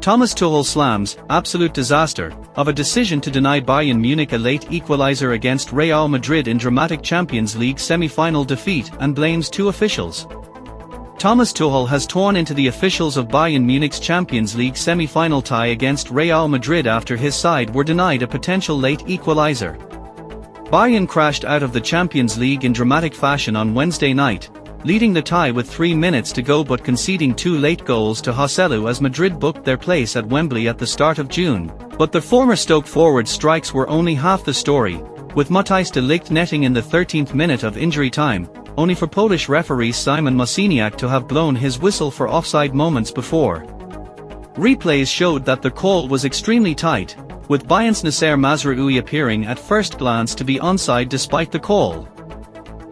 Thomas Tuchel slams, absolute disaster, of a decision to deny Bayern Munich a late equaliser against Real Madrid in dramatic Champions League semi-final defeat and blames two officials. Thomas Tuchel has torn into the officials of Bayern Munich's Champions League semi-final tie against Real Madrid after his side were denied a potential late equaliser. Bayern crashed out of the Champions League in dramatic fashion on Wednesday night, leading the tie with 3 minutes to go but conceding 2 late goals to Joselu as Madrid booked their place at Wembley at the start of June. But the former Stoke forward's strikes were only half the story, with Matthijs de Ligt netting in the 13th minute of injury time, only for Polish referee Szymon Mosiniak to have blown his whistle for offside moments before. Replays showed that the call was extremely tight, with Bayern's Nasser Mazraoui appearing at first glance to be onside despite the call.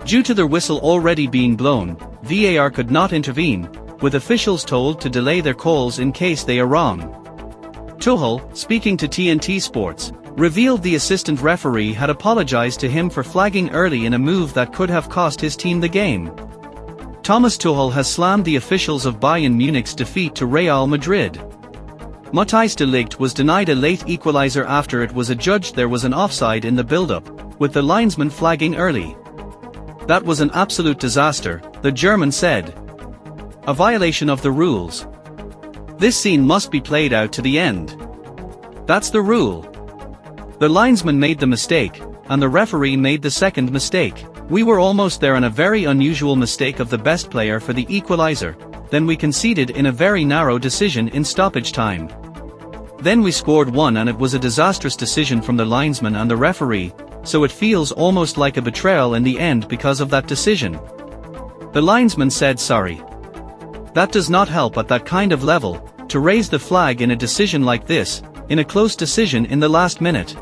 Due to their whistle already being blown, VAR could not intervene, with officials told to delay their calls in case they are wrong. Tuchel, speaking to TNT Sports, revealed the assistant referee had apologized to him for flagging early in a move that could have cost his team the game. Thomas Tuchel has slammed the officials of Bayern Munich's defeat to Real Madrid. Matthijs de Ligt was denied a late equaliser after it was adjudged there was an offside in the build-up, with the linesman flagging early. That was an absolute disaster, the German said. A violation of the rules. This scene must be played out to the end. That's the rule. The linesman made the mistake, and the referee made the second mistake. We were almost there on a very unusual mistake of the best player for the equaliser, then we conceded in a very narrow decision in stoppage time. Then we scored one and it was a disastrous decision from the linesman and the referee, so it feels almost like a betrayal in the end because of that decision. The linesman said sorry. That does not help at that kind of level, to raise the flag in a decision like this, in a close decision in the last minute.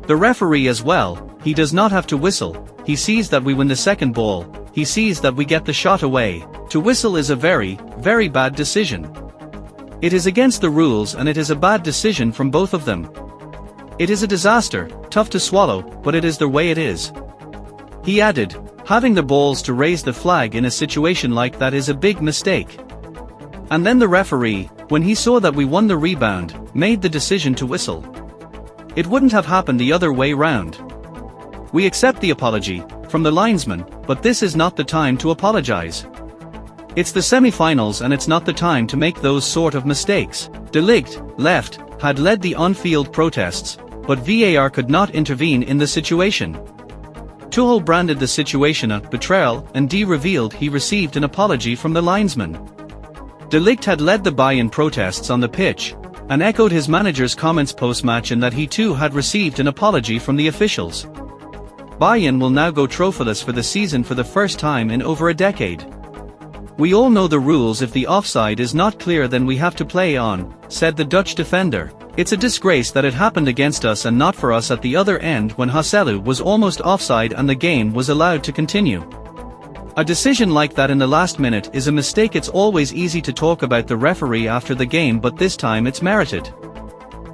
The referee as well, he does not have to whistle, he sees that we win the second ball, he sees that we get the shot away. To whistle is a very, very bad decision. It is against the rules and it is a bad decision from both of them. It is a disaster, tough to swallow, but it is the way it is. He added, having the balls to raise the flag in a situation like that is a big mistake. And then the referee, when he saw that we won the rebound, made the decision to whistle. It wouldn't have happened the other way round. We accept the apology from the linesman, but this is not the time to apologize. It's the semi-finals and it's not the time to make those sort of mistakes. De Ligt, left, had led the on-field protests, but VAR could not intervene in the situation. Tuchel branded the situation a betrayal and revealed he received an apology from the linesman. De Ligt had led the Bayern protests on the pitch, and echoed his manager's comments post-match in that he too had received an apology from the officials. Bayern will now go trophyless for the season for the first time in over a decade. We all know the rules. If the offside is not clear then we have to play on, said the Dutch defender. It's a disgrace that it happened against us and not for us at the other end when Joselu was almost offside and the game was allowed to continue. A decision like that in the last minute is a mistake. It's always easy to talk about the referee after the game, but this time it's merited.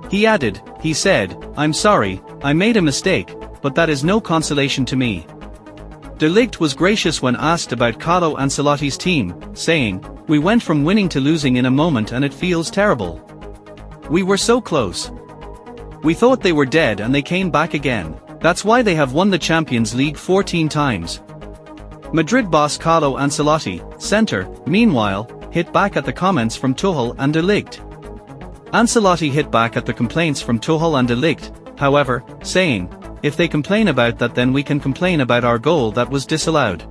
He added, he said, I'm sorry, I made a mistake, but that is no consolation to me. De Ligt was gracious when asked about Carlo Ancelotti's team, saying, we went from winning to losing in a moment and it feels terrible. We were so close. We thought they were dead and they came back again. That's why they have won the Champions League 14 times. Madrid boss Carlo Ancelotti, centre, meanwhile, hit back at the comments from Tuchel and De Ligt. Ancelotti hit back at the complaints from Tuchel and De Ligt, however, saying, if they complain about that then we can complain about our goal that was disallowed.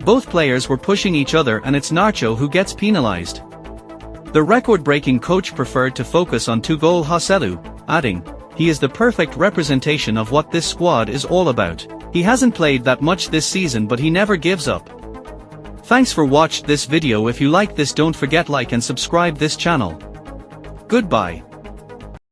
Both players were pushing each other and it's Nacho who gets penalized. The record-breaking coach preferred to focus on 2-goal Joselu, adding, he is the perfect representation of what this squad is all about. He hasn't played that much this season but he never gives up. Thanks for watching this video. If you like this don't forget like and subscribe this channel. Goodbye.